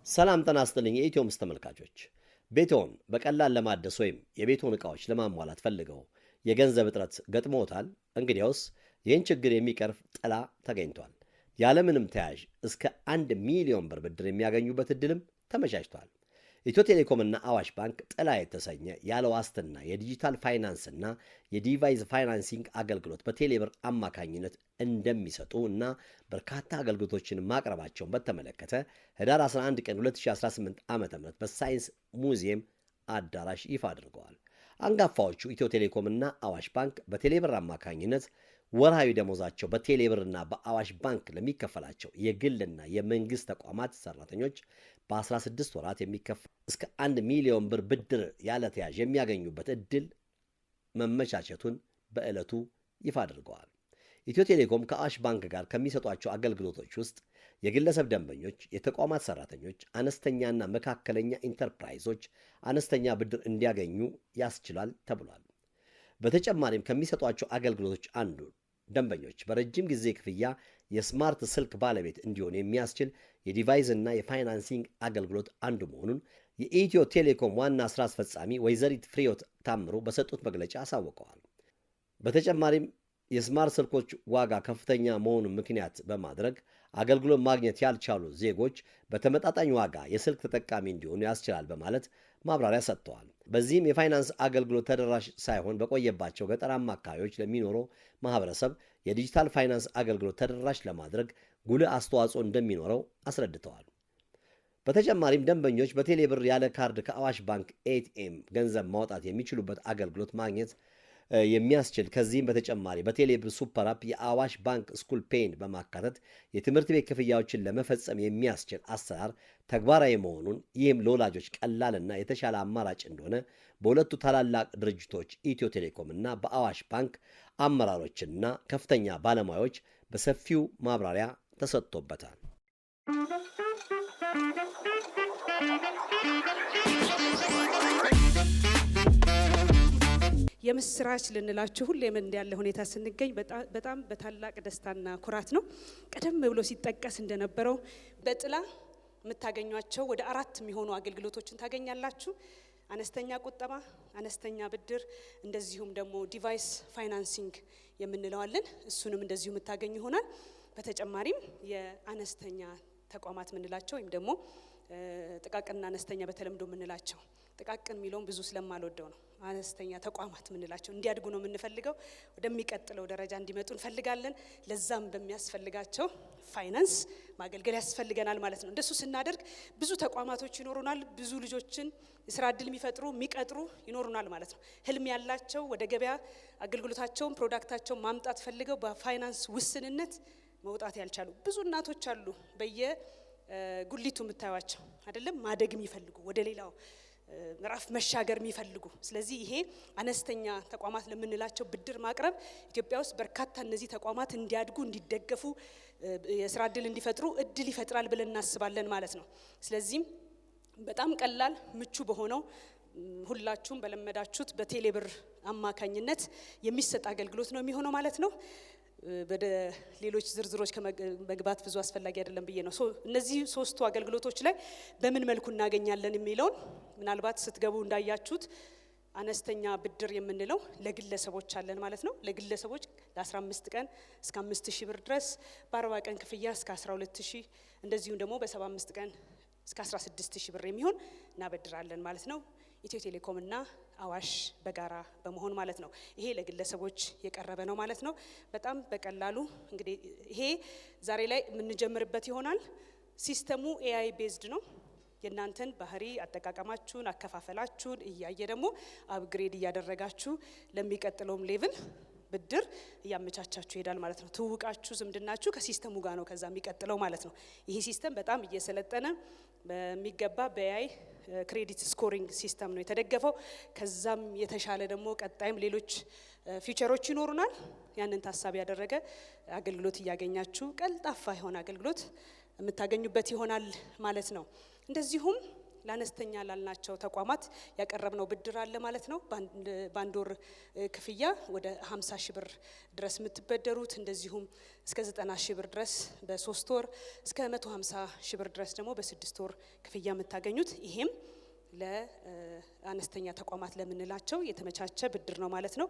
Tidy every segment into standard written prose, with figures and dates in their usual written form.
ሰላም ጤና ይስጥልኝ የኢትዮ ምስ ተመልካቾች። ቤትዎን በቀላል ለማደስ ወይም የቤትዎን ዕቃዎች ለማሟላት ፈልገው የገንዘብ እጥረት ገጥሞዎታል? እንግዲያውስ ይህን ችግር የሚቀርፍ ጥላ ተገኝቷል። ያለምንም ተያዥ እስከ 1 ሚሊዮን ብር ብድር የሚያገኙበት ዕድልም ተመቻችቷል። ኢትዮ ቴሌኮምና አዋሽ ባንክ ጥላ የተሰኘ ያለ ዋስትና የዲጂታል ፋይናንስና የዲቫይስ ፋይናንሲንግ አገልግሎት በቴሌብር አማካኝነት እንደሚሰጡ እና በርካታ አገልግሎቶችን ማቅረባቸውን በተመለከተ ህዳር 11 ቀን 2018 ዓ.ም በሳይንስ ሙዚየም አዳራሽ ይፋ አድርገዋል። አንጋፋዎቹ ኢትዮ ቴሌኮምና አዋሽ ባንክ በቴሌብር አማካኝነት ወርሃዊ ደሞዛቸው በቴሌብርና በአዋሽ ባንክ ለሚከፈላቸው የግልና የመንግስት ተቋማት ሰራተኞች በ16 ወራት የሚከፈል እስከ 1 ሚሊዮን ብር ብድር ያለ ተያዥ የሚያገኙበት ዕድል መመቻቸቱን በዕለቱ ይፋ አድርገዋል። ኢትዮ ቴሌኮም ከአዋሽ ባንክ ጋር ከሚሰጧቸው አገልግሎቶች ውስጥ የግለሰብ ደንበኞች፣ የተቋማት ሰራተኞች፣ አነስተኛና መካከለኛ ኢንተርፕራይዞች አነስተኛ ብድር እንዲያገኙ ያስችላል ተብሏል። በተጨማሪም ከሚሰጧቸው አገልግሎቶች አንዱ ደንበኞች በረጅም ጊዜ ክፍያ የስማርት ስልክ ባለቤት እንዲሆኑ የሚያስችል የዲቫይስ እና የፋይናንሲንግ አገልግሎት አንዱ መሆኑን የኢትዮ ቴሌኮም ዋና ስራ አስፈጻሚ ወይዘሪት ፍሬሕይወት ታምሩ በሰጡት መግለጫ አሳውቀዋል። በተጨማሪም የስማርት ስልኮች ዋጋ ከፍተኛ መሆኑን ምክንያት በማድረግ አገልግሎት ማግኘት ያልቻሉ ዜጎች በተመጣጣኝ ዋጋ የስልክ ተጠቃሚ እንዲሆኑ ያስችላል በማለት ማብራሪያ ሰጥተዋል። በዚህም የፋይናንስ አገልግሎት ተደራሽ ሳይሆን በቆየባቸው ገጠራማ አካባቢዎች ለሚኖረው ማህበረሰብ የዲጂታል ፋይናንስ አገልግሎት ተደራሽ ለማድረግ ጉልህ አስተዋጽኦ እንደሚኖረው አስረድተዋል። በተጨማሪም ደንበኞች በቴሌብር ያለ ካርድ ከአዋሽ ባንክ ኤቲኤም ገንዘብ ማውጣት የሚችሉበት አገልግሎት ማግኘት የሚያስችል ከዚህም በተጨማሪ በቴሌብር ሱፐር አፕ የአዋሽ ባንክ ስኩል ፔይን በማካተት የትምህርት ቤት ክፍያዎችን ለመፈጸም የሚያስችል አሰራር ተግባራዊ መሆኑን ይህም ለወላጆች ቀላልና የተሻለ አማራጭ እንደሆነ በሁለቱ ታላላቅ ድርጅቶች ኢትዮ ቴሌኮም እና በአዋሽ ባንክ አመራሮችና ከፍተኛ ባለሙያዎች በሰፊው ማብራሪያ ተሰጥቶበታል። የምስራች ልንላችሁ ሁሌም ያለ ሁኔታ ስንገኝ በጣም በታላቅ ደስታና ኩራት ነው። ቀደም ብሎ ሲጠቀስ እንደነበረው በጥላ የምታገኟቸው ወደ 4 የሚሆኑ አገልግሎቶችን ታገኛላችሁ። አነስተኛ ቁጠባ፣ አነስተኛ ብድር፣ እንደዚሁም ደግሞ ዲቫይስ ፋይናንሲንግ የምንለዋለን። እሱንም እንደዚሁ የምታገኙ ይሆናል። በተጨማሪም የአነስተኛ ተቋማት የምንላቸው ወይም ደግሞ ጥቃቅንና አነስተኛ በተለምዶ የምንላቸው ጥቃቅን የሚለውን ብዙ ስለማልወደው ነው። አነስተኛ ተቋማት የምንላቸው እንዲያድጉ ነው የምንፈልገው። ወደሚቀጥለው ደረጃ እንዲመጡ እንፈልጋለን። ለዛም በሚያስፈልጋቸው ፋይናንስ ማገልገል ያስፈልገናል ማለት ነው። እንደሱ ስናደርግ ብዙ ተቋማቶች ይኖሩናል። ብዙ ልጆችን የስራ እድል የሚፈጥሩ የሚቀጥሩ ይኖሩናል ማለት ነው። ህልም ያላቸው ወደ ገበያ አገልግሎታቸውን ፕሮዳክታቸውን ማምጣት ፈልገው በፋይናንስ ውስንነት መውጣት ያልቻሉ ብዙ እናቶች አሉ። በየጉሊቱ የምታዩዋቸው አይደለም ማደግ የሚፈልጉ ወደ ሌላው ምዕራፍ መሻገር የሚፈልጉ። ስለዚህ ይሄ አነስተኛ ተቋማት ለምንላቸው ብድር ማቅረብ ኢትዮጵያ ውስጥ በርካታ እነዚህ ተቋማት እንዲያድጉ እንዲደገፉ የስራ እድል እንዲፈጥሩ እድል ይፈጥራል ብለን እናስባለን ማለት ነው። ስለዚህ በጣም ቀላል ምቹ በሆነው ሁላችሁም በለመዳችሁት በቴሌብር አማካኝነት የሚሰጥ አገልግሎት ነው የሚሆነው ማለት ነው። ወደ ሌሎች ዝርዝሮች ከመግባት ብዙ አስፈላጊ አይደለም ብዬ ነው። እነዚህ 3ቱ አገልግሎቶች ላይ በምን መልኩ እናገኛለን የሚለውን ምናልባት ስትገቡ እንዳያችሁት አነስተኛ ብድር የምንለው ለግለሰቦች አለን ማለት ነው። ለግለሰቦች ለ15 ቀን እስከ 5000 ብር ድረስ፣ በ40 ቀን ክፍያ እስከ 12000፣ እንደዚሁም ደግሞ በ75 ቀን እስከ 16000 ብር የሚሆን እናበድራለን ማለት ነው። ኢትዮ ቴሌኮም እና አዋሽ በጋራ በመሆን ማለት ነው። ይሄ ለግለሰቦች የቀረበ ነው ማለት ነው። በጣም በቀላሉ እንግዲህ ይሄ ዛሬ ላይ የምንጀምርበት ይሆናል። ሲስተሙ ኤአይ ቤዝድ ነው። የእናንተን ባህሪ አጠቃቀማችሁን አከፋፈላችሁን እያየ ደግሞ አፕግሬድ እያደረጋችሁ ለሚቀጥለውም ሌቭል ብድር እያመቻቻችሁ ይሄዳል ማለት ነው። ትውቃችሁ ዝምድናችሁ ከሲስተሙ ጋር ነው ከዛ የሚቀጥለው ማለት ነው። ይሄ ሲስተም በጣም እየሰለጠነ በሚገባ በኤአይ ክሬዲት ስኮሪንግ ሲስተም ነው የተደገፈው። ከዛም የተሻለ ደግሞ ቀጣይም ሌሎች ፊቸሮች ይኖሩናል። ያንን ታሳቢ ያደረገ አገልግሎት እያገኛችሁ ቀልጣፋ የሆነ አገልግሎት የምታገኙበት ይሆናል ማለት ነው። እንደዚሁም ለአነስተኛ ላልናቸው ተቋማት ያቀረብነው ብድር አለ ማለት ነው። በአንድ ወር ክፍያ ወደ 50 ሺህ ብር ድረስ የምትበደሩት፣ እንደዚሁም እስከ 90 ሺህ ብር ድረስ በ3 ወር፣ እስከ 150 ሺህ ብር ድረስ ደግሞ በ6 ወር ክፍያ የምታገኙት። ይሄም ለአነስተኛ ተቋማት ለምንላቸው የተመቻቸ ብድር ነው ማለት ነው።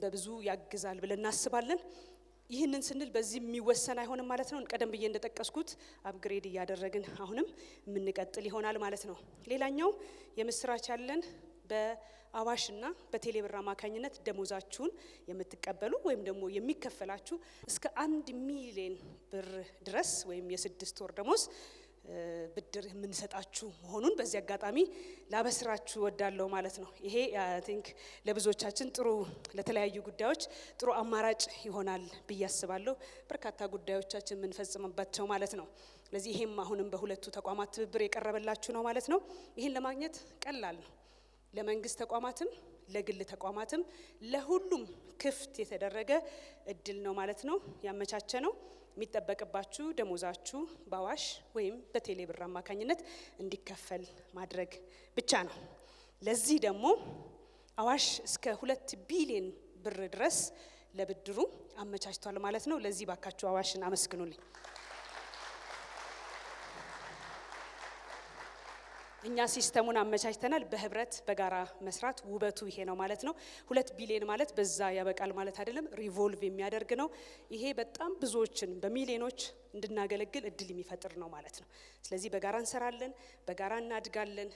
በብዙ ያግዛል ብለን እናስባለን። ይህንን ስንል በዚህ የሚወሰን አይሆንም ማለት ነው። ቀደም ብዬ እንደጠቀስኩት አፕግሬድ እያደረግን አሁንም የምንቀጥል ይሆናል ማለት ነው። ሌላኛው የምስራች ያለን በአዋሽና በቴሌብር አማካኝነት ደሞዛችሁን የምትቀበሉ ወይም ደግሞ የሚከፈላችሁ እስከ 1 ሚሊዮን ብር ድረስ ወይም የ6 ወር ደሞዝ ብድር የምንሰጣችሁ መሆኑን በዚህ አጋጣሚ ላበስራችሁ ወዳለው ማለት ነው። ይሄ አይ ቲንክ ለብዙዎቻችን ጥሩ ለተለያዩ ጉዳዮች ጥሩ አማራጭ ይሆናል ብዬ አስባለሁ። በርካታ ጉዳዮቻችን የምንፈጽምባቸው ማለት ነው። ስለዚህ ይሄም አሁንም በሁለቱ ተቋማት ትብብር የቀረበላችሁ ነው ማለት ነው። ይሄን ለማግኘት ቀላል ነው። ለመንግስት ተቋማትም ለግል ተቋማትም ለሁሉም ክፍት የተደረገ እድል ነው ማለት ነው። ያመቻቸ ነው። የሚጠበቅባችሁ ደሞዛችሁ በአዋሽ ወይም በቴሌብር አማካኝነት እንዲከፈል ማድረግ ብቻ ነው። ለዚህ ደግሞ አዋሽ እስከ 2 ቢሊዮን ብር ድረስ ለብድሩ አመቻችቷል ማለት ነው። ለዚህ ባካችሁ አዋሽን አመስግኑልኝ። እኛ ሲስተሙን አመቻችተናል። በህብረት በጋራ መስራት ውበቱ ይሄ ነው ማለት ነው። 2 ቢሊዮን ማለት በዛ ያበቃል ማለት አይደለም፣ ሪቮልቭ የሚያደርግ ነው። ይሄ በጣም ብዙዎችን በሚሊዮኖች እንድናገለግል እድል የሚፈጥር ነው ማለት ነው። ስለዚህ በጋራ እንሰራለን፣ በጋራ እናድጋለን፣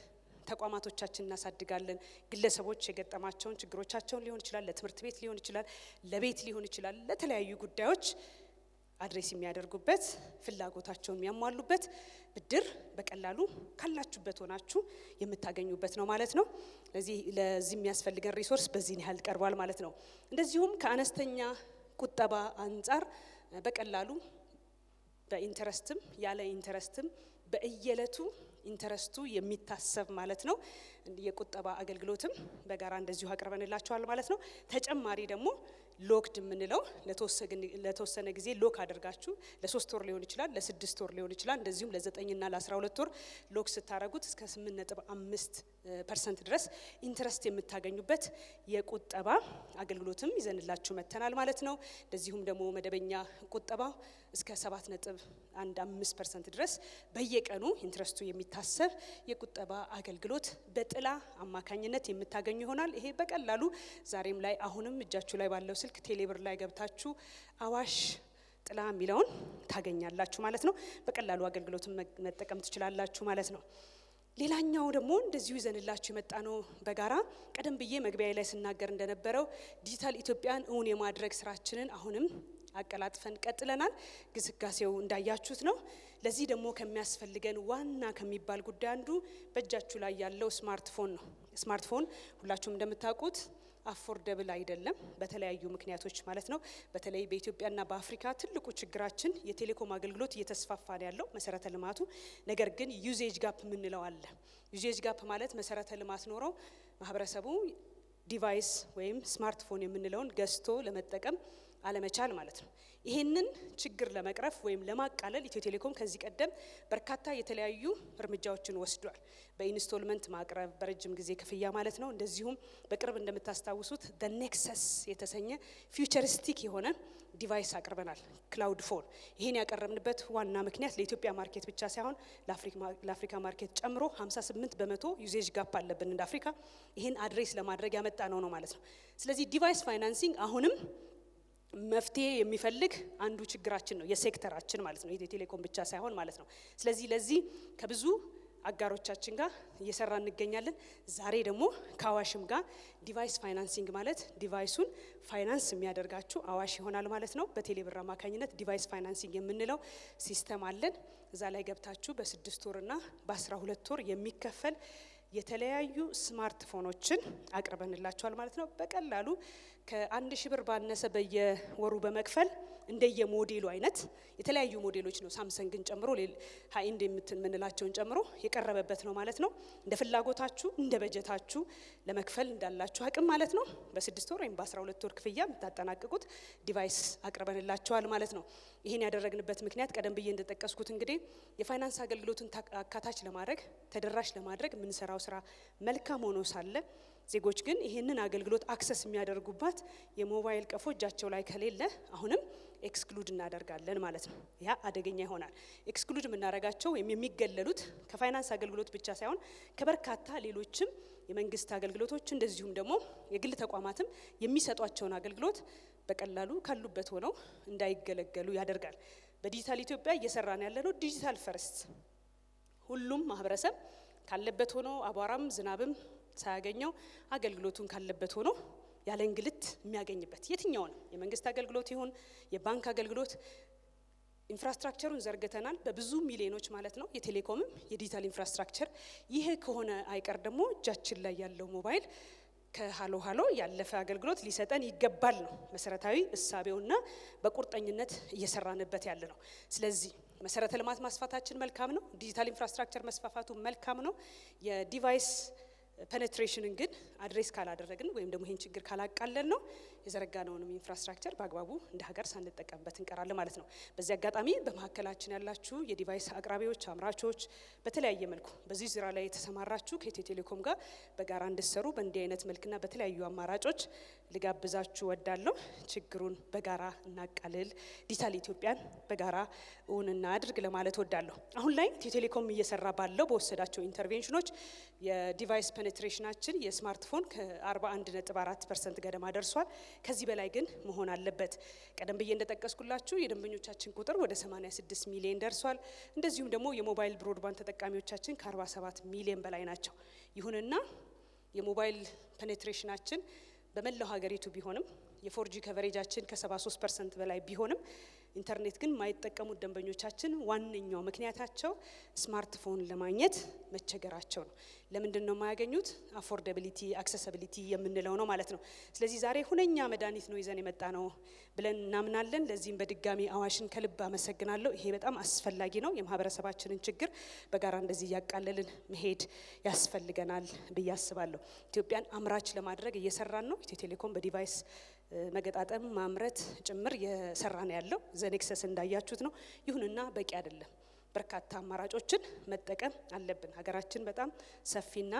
ተቋማቶቻችን እናሳድጋለን። ግለሰቦች የገጠማቸውን ችግሮቻቸውን ሊሆን ይችላል፣ ለትምህርት ቤት ሊሆን ይችላል፣ ለቤት ሊሆን ይችላል፣ ለተለያዩ ጉዳዮች አድሬስ የሚያደርጉበት ፍላጎታቸውን የሚያሟሉበት ብድር በቀላሉ ካላችሁበት ሆናችሁ የምታገኙበት ነው ማለት ነው። ለዚህ የሚያስፈልገን ሪሶርስ በዚህ ያህል ቀርቧል ማለት ነው። እንደዚሁም ከአነስተኛ ቁጠባ አንጻር በቀላሉ በኢንተረስትም ያለ ኢንተረስትም በእየለቱ ኢንተረስቱ የሚታሰብ ማለት ነው የቁጠባ አገልግሎትም በጋራ እንደዚሁ አቅርበንላችኋል ማለት ነው። ተጨማሪ ደግሞ ሎክድ የምንለው ለተወሰነ ጊዜ ሎክ አድርጋችሁ ለ3 ወር ሊሆን ይችላል፣ ለ6 ወር ሊሆን ይችላል፣ እንደዚሁም ለ9 እና ለ12 ወር ሎክ ስታረጉት እስከ 8.5% ድረስ ኢንተረስት የምታገኙበት የቁጠባ አገልግሎትም ይዘንላችሁ መተናል ማለት ነው። እንደዚሁም ደግሞ መደበኛ ቁጠባ እስከ 7.15% ድረስ በየቀኑ ኢንተረስቱ የሚታሰብ የቁጠባ አገልግሎት በጥላ አማካኝነት የምታገኙ ይሆናል። ይሄ በቀላሉ ዛሬም ላይ አሁንም እጃችሁ ላይ ባለው ስልክ ቴሌብር ላይ ገብታችሁ አዋሽ ጥላ የሚለውን ታገኛላችሁ ማለት ነው። በቀላሉ አገልግሎትን መጠቀም ትችላላችሁ ማለት ነው። ሌላኛው ደግሞ እንደዚሁ ይዘንላችሁ የመጣ ነው በጋራ ቀደም ብዬ መግቢያ ላይ ስናገር እንደነበረው ዲጂታል ኢትዮጵያን እውን የማድረግ ስራችንን አሁንም አቀላጥፈን ቀጥለናል። ግስጋሴው እንዳያችሁት ነው። ለዚህ ደግሞ ከሚያስፈልገን ዋና ከሚባል ጉዳይ አንዱ በእጃችሁ ላይ ያለው ስማርትፎን ነው። ስማርትፎን ሁላችሁም እንደምታውቁት አፎርደብል አይደለም፣ በተለያዩ ምክንያቶች ማለት ነው። በተለይ በኢትዮጵያና በአፍሪካ ትልቁ ችግራችን የቴሌኮም አገልግሎት እየተስፋፋ ነው ያለው መሰረተ ልማቱ። ነገር ግን ዩዜጅ ጋፕ የምንለው አለ። ዩዜጅ ጋፕ ማለት መሰረተ ልማት ኖረው ማህበረሰቡ ዲቫይስ ወይም ስማርትፎን የምንለውን ገዝቶ ለመጠቀም አለመቻል ማለት ነው። ይሄንን ችግር ለመቅረፍ ወይም ለማቃለል ኢትዮ ቴሌኮም ከዚህ ቀደም በርካታ የተለያዩ እርምጃዎችን ወስዷል። በኢንስቶልመንት ማቅረብ፣ በረጅም ጊዜ ክፍያ ማለት ነው። እንደዚሁም በቅርብ እንደምታስታውሱት the nexus የተሰኘ ፊውቸሪስቲክ የሆነ ዲቫይስ አቅርበናል፣ ክላውድ ፎን። ይሄን ያቀረብንበት ዋና ምክንያት ለኢትዮጵያ ማርኬት ብቻ ሳይሆን ለአፍሪካ ማርኬት ጨምሮ 58% ዩዜጅ ጋፕ አለብን እንደ አፍሪካ። ይሄን አድሬስ ለማድረግ ያመጣ ነው ማለት ነው። ስለዚህ ዲቫይስ ፋይናንሲንግ አሁንም መፍትሄ የሚፈልግ አንዱ ችግራችን ነው፣ የሴክተራችን ማለት ነው። ኢትዮ ቴሌኮም ብቻ ሳይሆን ማለት ነው። ስለዚህ ለዚህ ከብዙ አጋሮቻችን ጋር እየሰራ እንገኛለን። ዛሬ ደግሞ ከአዋሽም ጋር ዲቫይስ ፋይናንሲንግ ማለት ዲቫይሱን ፋይናንስ የሚያደርጋችሁ አዋሽ ይሆናል ማለት ነው። በቴሌብር አማካኝነት ዲቫይስ ፋይናንሲንግ የምንለው ሲስተም አለን። እዛ ላይ ገብታችሁ በ6 ወርና በ12 ወር የሚከፈል የተለያዩ ስማርትፎኖችን አቅርበንላችኋል ማለት ነው። በቀላሉ ከ1000 ብር ባነሰ በየወሩ በመክፈል እንደየሞዴሉ አይነት የተለያዩ ሞዴሎች ነው ሳምሰንግን ጨምሮ ሃይንድ የምንላቸውን ጨምሮ የቀረበበት ነው ማለት ነው። እንደ ፍላጎታችሁ እንደ በጀታችሁ ለመክፈል እንዳላችሁ አቅም ማለት ነው በ6 ወር ወይም በ12 ወር ክፍያ የምታጠናቅቁት ዲቫይስ አቅርበንላችኋል ማለት ነው። ይህን ያደረግንበት ምክንያት ቀደም ብዬ እንደጠቀስኩት እንግዲህ የፋይናንስ አገልግሎትን አካታች ለማድረግ ተደራሽ ለማድረግ የምንሰራው ስራ መልካም ሆኖ ሳለ ዜጎች ግን ይህንን አገልግሎት አክሰስ የሚያደርጉባት የሞባይል ቀፎ እጃቸው ላይ ከሌለ አሁንም ኤክስክሉድ እናደርጋለን ማለት ነው። ያ አደገኛ ይሆናል። ኤክስክሉድ የምናደርጋቸው ወይም የሚገለሉት ከፋይናንስ አገልግሎት ብቻ ሳይሆን ከበርካታ ሌሎችም የመንግስት አገልግሎቶች እንደዚሁም ደግሞ የግል ተቋማትም የሚሰጧቸውን አገልግሎት በቀላሉ ካሉበት ሆነው እንዳይገለገሉ ያደርጋል። በዲጂታል ኢትዮጵያ እየሰራን ያለነው ዲጂታል ፈርስት፣ ሁሉም ማህበረሰብ ካለበት ሆኖ አቧራም ዝናብም ሳያገኘው አገልግሎቱን ካለበት ሆኖ ያለ እንግልት የሚያገኝበት የትኛውንም የመንግስት አገልግሎት ይሁን የባንክ አገልግሎት ኢንፍራስትራክቸሩን ዘርግተናል በብዙ ሚሊዮኖች ማለት ነው። የቴሌኮምም የዲጂታል ኢንፍራስትራክቸር ይሄ ከሆነ አይቀር ደግሞ እጃችን ላይ ያለው ሞባይል ከሃሎ ሃሎ ያለፈ አገልግሎት ሊሰጠን ይገባል ነው መሰረታዊ እሳቤውና በቁርጠኝነት እየሰራንበት ያለ ነው። ስለዚህ መሰረተ ልማት ማስፋታችን መልካም ነው። ዲጂታል ኢንፍራስትራክቸር መስፋፋቱ መልካም ነው። የዲቫይስ ፔኔትሬሽንን ግን አድሬስ ካላደረግን ወይም ደግሞ ይህን ችግር ካላቃለል ነው የዘረጋነውንም ኢንፍራስትራክቸር በአግባቡ እንደ ሀገር ሳንጠቀምበት እንቀራለን ማለት ነው። በዚህ አጋጣሚ በመካከላችን ያላችሁ የዲቫይስ አቅራቢዎች፣ አምራቾች በተለያየ መልኩ በዚህ ዙሪያ ላይ የተሰማራችሁ ከኢትዮ ቴሌኮም ጋር በጋራ እንድትሰሩ በእንዲህ አይነት መልክና በተለያዩ አማራጮች ልጋብዛችሁ ወዳለሁ። ችግሩን በጋራ እናቃልል፣ ዲጂታል ኢትዮጵያን በጋራ እውን እናድርግ ለማለት ወዳለሁ። አሁን ላይ ኢትዮ ቴሌኮም እየሰራ ባለው በወሰዳቸው ኢንተርቬንሽኖች የዲቫይስ ፔኔትሬሽናችን የስማርትፎን ከ41.4% ገደማ ደርሷል። ከዚህ በላይ ግን መሆን አለበት። ቀደም ብዬ እንደጠቀስኩላችሁ የደንበኞቻችን ቁጥር ወደ 86 ሚሊዮን ደርሷል። እንደዚሁም ደግሞ የሞባይል ብሮድባንድ ተጠቃሚዎቻችን ከ47 ሚሊዮን በላይ ናቸው። ይሁንና የሞባይል ፔኔትሬሽናችን በመላው ሀገሪቱ ቢሆንም የፎርጂ ከቨሬጃችን ከ73% በላይ ቢሆንም ኢንተርኔት ግን የማይጠቀሙት ደንበኞቻችን ዋነኛው ምክንያታቸው ስማርትፎን ለማግኘት መቸገራቸው ነው። ለምንድን ነው የማያገኙት? አፎርዳቢሊቲ አክሰሲቢሊቲ የምንለው ነው ማለት ነው። ስለዚህ ዛሬ ሁነኛ መድኃኒት ነው ይዘን የመጣ ነው ብለን እናምናለን። ለዚህም በድጋሚ አዋሽን ከልብ አመሰግናለሁ። ይሄ በጣም አስፈላጊ ነው። የማህበረሰባችንን ችግር በጋራ እንደዚህ እያቃለልን መሄድ ያስፈልገናል ብዬ አስባለሁ። ኢትዮጵያን አምራች ለማድረግ እየሰራን ነው። ኢትዮ ቴሌኮም በዲቫይስ መገጣጠም ማምረት ጭምር እየሰራ ነው ያለው። ዘኔክሰስ እንዳያችሁት ነው። ይሁንና በቂ አይደለም። በርካታ አማራጮችን መጠቀም አለብን። ሀገራችን በጣም ሰፊና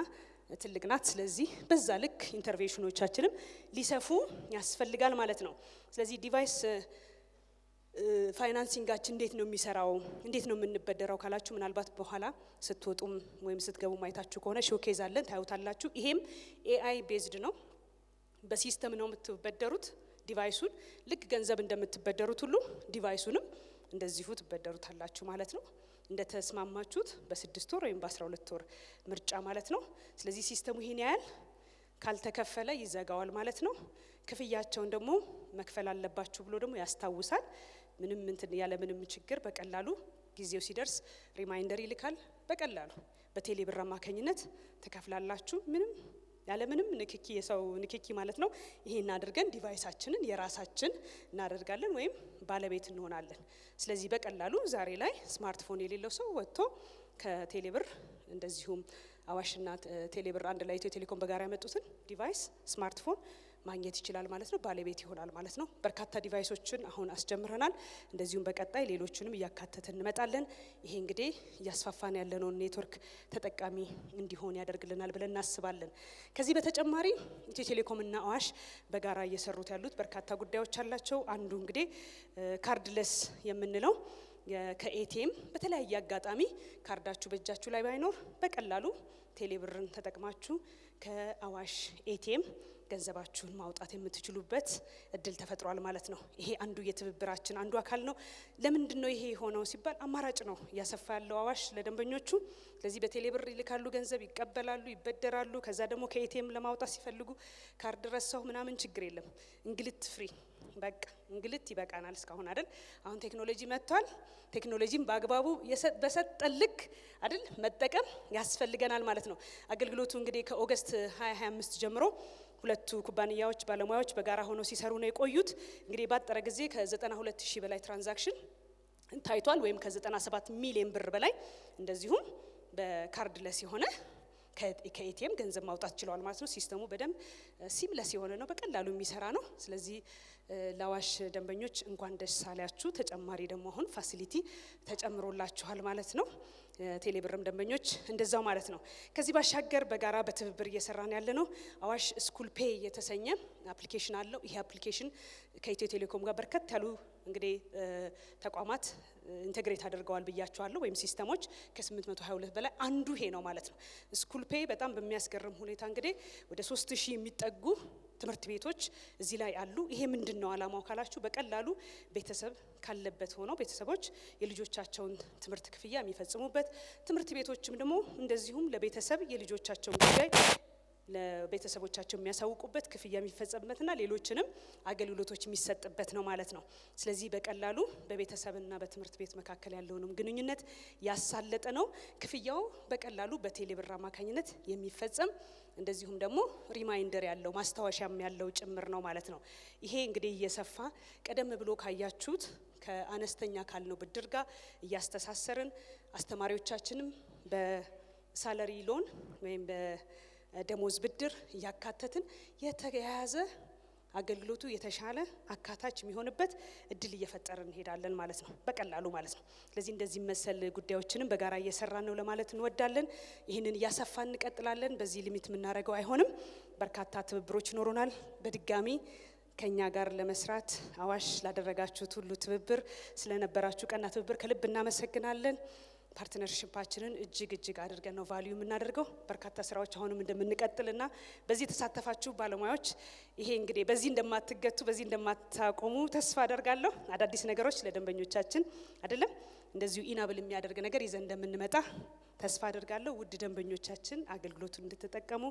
ትልቅ ናት። ስለዚህ በዛ ልክ ኢንተርቬንሽኖቻችንም ሊሰፉ ያስፈልጋል ማለት ነው። ስለዚህ ዲቫይስ ፋይናንሲንጋችን እንዴት ነው የሚሰራው፣ እንዴት ነው የምንበደረው ካላችሁ ምናልባት በኋላ ስትወጡም ወይም ስትገቡ ማየታችሁ ከሆነ ሾኬዝ አለን ታዩታላችሁ። ይሄም ኤአይ ቤዝድ ነው። በሲስተም ነው የምትበደሩት። ዲቫይሱን ልክ ገንዘብ እንደምትበደሩት ሁሉ ዲቫይሱንም እንደዚሁ ትበደሩታላችሁ ማለት ነው። እንደተስማማችሁት በ6 ወር ወይም በ12 ወር ምርጫ ማለት ነው። ስለዚህ ሲስተሙ ይሄን ያህል ካልተከፈለ ይዘጋዋል ማለት ነው። ክፍያቸውን ደግሞ መክፈል አለባችሁ ብሎ ደግሞ ያስታውሳል። ምንም እንትን ያለ ምንም ችግር በቀላሉ ጊዜው ሲደርስ ሪማይንደር ይልካል። በቀላሉ በቴሌ ብር አማካኝነት ተከፍላላችሁ ምንም ያለምንም ንክኪ የሰው ንክኪ ማለት ነው። ይሄን አድርገን ዲቫይሳችንን የራሳችን እናደርጋለን ወይም ባለቤት እንሆናለን። ስለዚህ በቀላሉ ዛሬ ላይ ስማርትፎን የሌለው ሰው ወጥቶ ከቴሌብር እንደዚሁም አዋሽና ቴሌብር አንድ ላይ ኢትዮ ቴሌኮም በጋራ ያመጡትን ዲቫይስ ስማርትፎን ማግኘት ይችላል ማለት ነው። ባለቤት ይሆናል ማለት ነው። በርካታ ዲቫይሶችን አሁን አስጀምረናል። እንደዚሁም በቀጣይ ሌሎችንም እያካተትን እንመጣለን። ይሄ እንግዲህ እያስፋፋን ያለነውን ኔትወርክ ተጠቃሚ እንዲሆን ያደርግልናል ብለን እናስባለን። ከዚህ በተጨማሪ ኢትዮ ቴሌኮምና አዋሽ በጋራ እየሰሩት ያሉት በርካታ ጉዳዮች አላቸው። አንዱ እንግዲህ ካርድለስ የምንለው ከኤቲኤም በተለያየ አጋጣሚ ካርዳችሁ በእጃችሁ ላይ ባይኖር በቀላሉ ቴሌብርን ተጠቅማችሁ ከአዋሽ ኤቲኤም ገንዘባችሁን ማውጣት የምትችሉበት እድል ተፈጥሯል ማለት ነው። ይሄ አንዱ የትብብራችን አንዱ አካል ነው። ለምንድን ነው ይሄ የሆነው ሲባል አማራጭ ነው እያሰፋ ያለው አዋሽ ለደንበኞቹ። ስለዚህ በቴሌብር ይልካሉ፣ ገንዘብ ይቀበላሉ፣ ይበደራሉ። ከዛ ደግሞ ከኤቲኤም ለማውጣት ሲፈልጉ ካርድ ረሳሁ ምናምን ችግር የለም። እንግልት ፍሪ በቃ እንግልት ይበቃናል እስካሁን አይደል? አሁን ቴክኖሎጂ መጥቷል። ቴክኖሎጂም በአግባቡ በሰጠን ልክ አይደል መጠቀም ያስፈልገናል ማለት ነው። አገልግሎቱ እንግዲህ ከኦገስት 2025 ጀምሮ ሁለቱ ኩባንያዎች ባለሙያዎች በጋራ ሆነው ሲሰሩ ነው የቆዩት። እንግዲህ ባጠረ ጊዜ ከ92,000 በላይ ትራንዛክሽን ታይቷል፣ ወይም ከ97 ሚሊዮን ብር በላይ እንደዚሁም በካርድለስ የሆነ ከኤቲኤም ገንዘብ ማውጣት ችለዋል ማለት ነው። ሲስተሙ በደንብ ሲምለስ የሆነ ነው፣ በቀላሉ የሚሰራ ነው። ስለዚህ ለአዋሽ ደንበኞች እንኳን ደስ አላችሁ። ተጨማሪ ደግሞ አሁን ፋሲሊቲ ተጨምሮላችኋል ማለት ነው። ቴሌብርም ደንበኞች እንደዛው ማለት ነው። ከዚህ ባሻገር በጋራ በትብብር እየሰራን ያለ ነው አዋሽ ስኩል ፔይ የተሰኘ አፕሊኬሽን አለው። ይሄ አፕሊኬሽን ከኢትዮ ቴሌኮም ጋር በርከት ያሉ እንግዲህ ተቋማት ኢንተግሬት አድርገዋል ብያቸዋለሁ፣ ወይም ሲስተሞች ከ822 በላይ አንዱ ይሄ ነው ማለት ነው። ስኩል ፔይ በጣም በሚያስገርም ሁኔታ እንግዲህ ወደ 3000 የሚጠጉ ትምህርት ቤቶች እዚህ ላይ አሉ። ይሄ ምንድን ነው አላማው ካላችሁ፣ በቀላሉ ቤተሰብ ካለበት ሆነው ቤተሰቦች የልጆቻቸውን ትምህርት ክፍያ የሚፈጽሙበት፣ ትምህርት ቤቶችም ደግሞ እንደዚሁም ለቤተሰብ የልጆቻቸውን ጉዳይ ለቤተሰቦቻቸው የሚያሳውቁበት፣ ክፍያ የሚፈጸምበትና ሌሎችንም አገልግሎቶች የሚሰጥበት ነው ማለት ነው። ስለዚህ በቀላሉ በቤተሰብና በትምህርት ቤት መካከል ያለውንም ግንኙነት ያሳለጠ ነው። ክፍያው በቀላሉ በቴሌብር አማካኝነት የሚፈጸም እንደዚሁም ደግሞ ሪማይንደር ያለው ማስታወሻም ያለው ጭምር ነው ማለት ነው። ይሄ እንግዲህ እየሰፋ ቀደም ብሎ ካያችሁት ከአነስተኛ ካልነው ብድር ጋር እያስተሳሰርን አስተማሪዎቻችንም በሳለሪ ሎን ወይም ደሞዝ ብድር እያካተትን የተያያዘ አገልግሎቱ የተሻለ አካታች የሚሆንበት እድል እየፈጠርን እንሄዳለን ማለት ነው፣ በቀላሉ ማለት ነው። ስለዚህ እንደዚህ መሰል ጉዳዮችንም በጋራ እየሰራን ነው ለማለት እንወዳለን። ይህንን እያሰፋን እንቀጥላለን። በዚህ ሊሚት የምናደርገው አይሆንም። በርካታ ትብብሮች ይኖሩናል። በድጋሚ ከኛ ጋር ለመስራት አዋሽ ላደረጋችሁት ሁሉ ትብብር፣ ስለነበራችሁ ቀና ትብብር ከልብ እናመሰግናለን። ፓርትነርሺፓችንን እጅግ አድርገን ነው ቫልዩ የምናደርገው። በርካታ ስራዎች አሁንም እንደምንቀጥልና በዚህ የተሳተፋችሁ ባለሙያዎች ይሄ እንግዲህ በዚህ እንደማትገቱ በዚህ እንደማታቆሙ ተስፋ አደርጋለሁ። አዳዲስ ነገሮች ለደንበኞቻችን አይደለም እንደዚሁ ኢናብል የሚያደርግ ነገር ይዘን እንደምንመጣ ተስፋ አደርጋለሁ። ውድ ደንበኞቻችን አገልግሎቱን እንድትጠቀሙ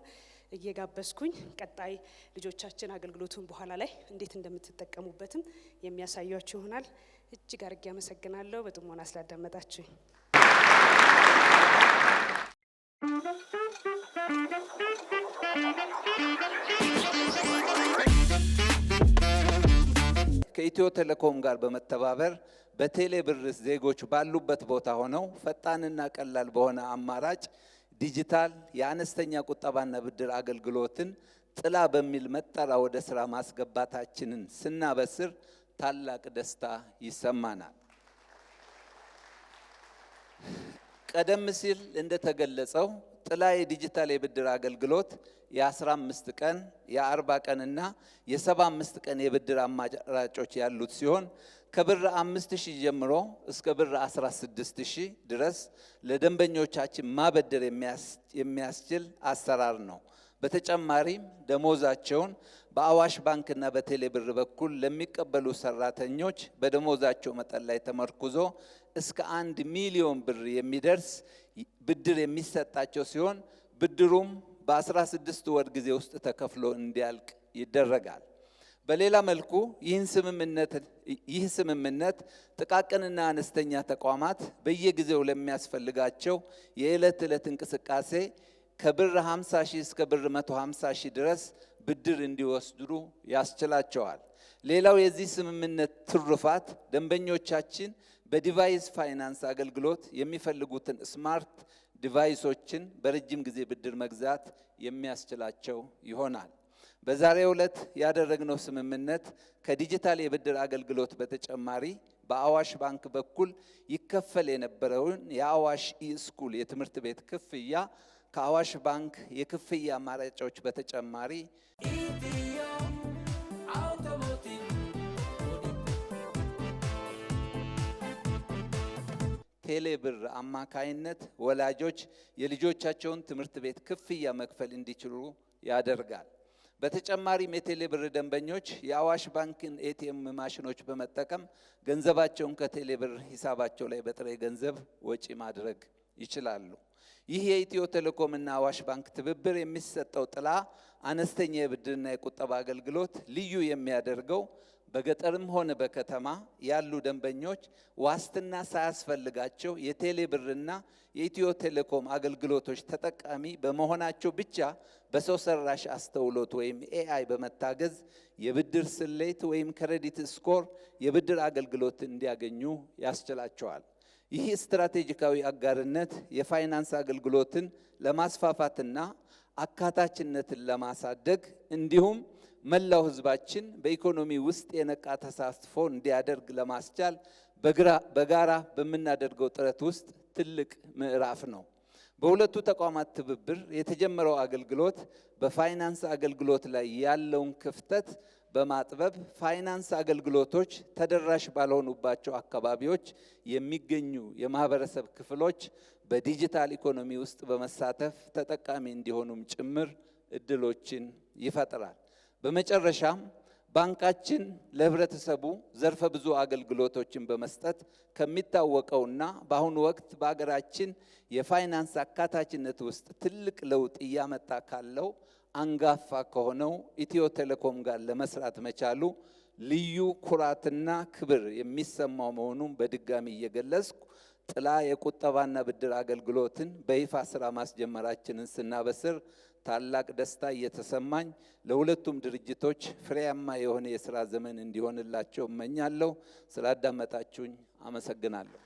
እየጋበዝኩኝ ቀጣይ ልጆቻችን አገልግሎቱን በኋላ ላይ እንዴት እንደምትጠቀሙበትም የሚያሳያችሁ ይሆናል። እጅግ አድርጌ አመሰግናለሁ በጥሞና ስላዳመጣችሁኝ። ከኢትዮ ቴሌኮም ጋር በመተባበር በቴሌብር ዜጎች ባሉበት ቦታ ሆነው ፈጣንና ቀላል በሆነ አማራጭ ዲጂታል የአነስተኛ ቁጠባና ብድር አገልግሎትን ጥላ በሚል መጠሪያ ወደ ስራ ማስገባታችንን ስናበስር ታላቅ ደስታ ይሰማናል። ቀደም ሲል እንደተገለጸው ጥላ የዲጂታል የብድር አገልግሎት የ15 ቀን የ40 ቀንና የ75 ቀን የብድር አማራጮች ያሉት ሲሆን ከብር 5000 ጀምሮ እስከ ብር 16000 ድረስ ለደንበኞቻችን ማበደር የሚያስችል አሰራር ነው። በተጨማሪም ደሞዛቸውን በአዋሽ ባንክና በቴሌብር በኩል ለሚቀበሉ ሰራተኞች በደሞዛቸው መጠን ላይ ተመርኩዞ እስከ 1 ሚሊዮን ብር የሚደርስ ብድር የሚሰጣቸው ሲሆን ብድሩም በ16 ወር ጊዜ ውስጥ ተከፍሎ እንዲያልቅ ይደረጋል። በሌላ መልኩ ይህ ስምምነት ጥቃቅንና አነስተኛ ተቋማት በየጊዜው ለሚያስፈልጋቸው የዕለት ዕለት እንቅስቃሴ ከብር 50,000 እስከ ብር 150,000 ድረስ ብድር እንዲወስዱ ያስችላቸዋል። ሌላው የዚህ ስምምነት ትሩፋት ደንበኞቻችን በዲቫይስ ፋይናንስ አገልግሎት የሚፈልጉትን ስማርት ዲቫይሶችን በረጅም ጊዜ ብድር መግዛት የሚያስችላቸው ይሆናል። በዛሬው ዕለት ያደረግነው ስምምነት ከዲጂታል የብድር አገልግሎት በተጨማሪ በአዋሽ ባንክ በኩል ይከፈል የነበረውን የአዋሽ ኢስኩል የትምህርት ቤት ክፍያ ከአዋሽ ባንክ የክፍያ አማራጮች በተጨማሪ ቴሌብር አማካይነት ወላጆች የልጆቻቸውን ትምህርት ቤት ክፍያ መክፈል እንዲችሉ ያደርጋል። በተጨማሪም የቴሌብር ደንበኞች የአዋሽ ባንክን ኤቲኤም ማሽኖች በመጠቀም ገንዘባቸውን ከቴሌብር ሂሳባቸው ላይ በጥሬ ገንዘብ ወጪ ማድረግ ይችላሉ። ይህ የኢትዮ ቴሌኮም እና አዋሽ ባንክ ትብብር የሚሰጠው ጥላ አነስተኛ የብድርና የቁጠባ አገልግሎት ልዩ የሚያደርገው በገጠርም ሆነ በከተማ ያሉ ደንበኞች ዋስትና ሳያስፈልጋቸው የቴሌ ብርና የኢትዮ ቴሌኮም አገልግሎቶች ተጠቃሚ በመሆናቸው ብቻ በሰው ሰራሽ አስተውሎት ወይም ኤአይ በመታገዝ የብድር ስሌት ወይም ክሬዲት ስኮር የብድር አገልግሎት እንዲያገኙ ያስችላቸዋል። ይህ ስትራቴጂካዊ አጋርነት የፋይናንስ አገልግሎትን ለማስፋፋትና አካታችነትን ለማሳደግ እንዲሁም መላው ህዝባችን በኢኮኖሚ ውስጥ የነቃ ተሳትፎ እንዲያደርግ ለማስቻል በጋራ በምናደርገው ጥረት ውስጥ ትልቅ ምዕራፍ ነው። በሁለቱ ተቋማት ትብብር የተጀመረው አገልግሎት በፋይናንስ አገልግሎት ላይ ያለውን ክፍተት በማጥበብ ፋይናንስ አገልግሎቶች ተደራሽ ባልሆኑባቸው አካባቢዎች የሚገኙ የማህበረሰብ ክፍሎች በዲጂታል ኢኮኖሚ ውስጥ በመሳተፍ ተጠቃሚ እንዲሆኑም ጭምር እድሎችን ይፈጥራል። በመጨረሻም ባንካችን ለህብረተሰቡ ዘርፈ ብዙ አገልግሎቶችን በመስጠት ከሚታወቀውና በአሁኑ ወቅት በአገራችን የፋይናንስ አካታችነት ውስጥ ትልቅ ለውጥ እያመጣ ካለው አንጋፋ ከሆነው ኢትዮ ቴሌኮም ጋር ለመስራት መቻሉ ልዩ ኩራትና ክብር የሚሰማው መሆኑን በድጋሚ እየገለጽኩ ጥላ የቁጠባና ብድር አገልግሎትን በይፋ ስራ ማስጀመራችንን ስናበስር ታላቅ ደስታ እየተሰማኝ ለሁለቱም ድርጅቶች ፍሬያማ የሆነ የሥራ ዘመን እንዲሆንላቸው እመኛለሁ። ስላዳመጣችሁኝ አመሰግናለሁ።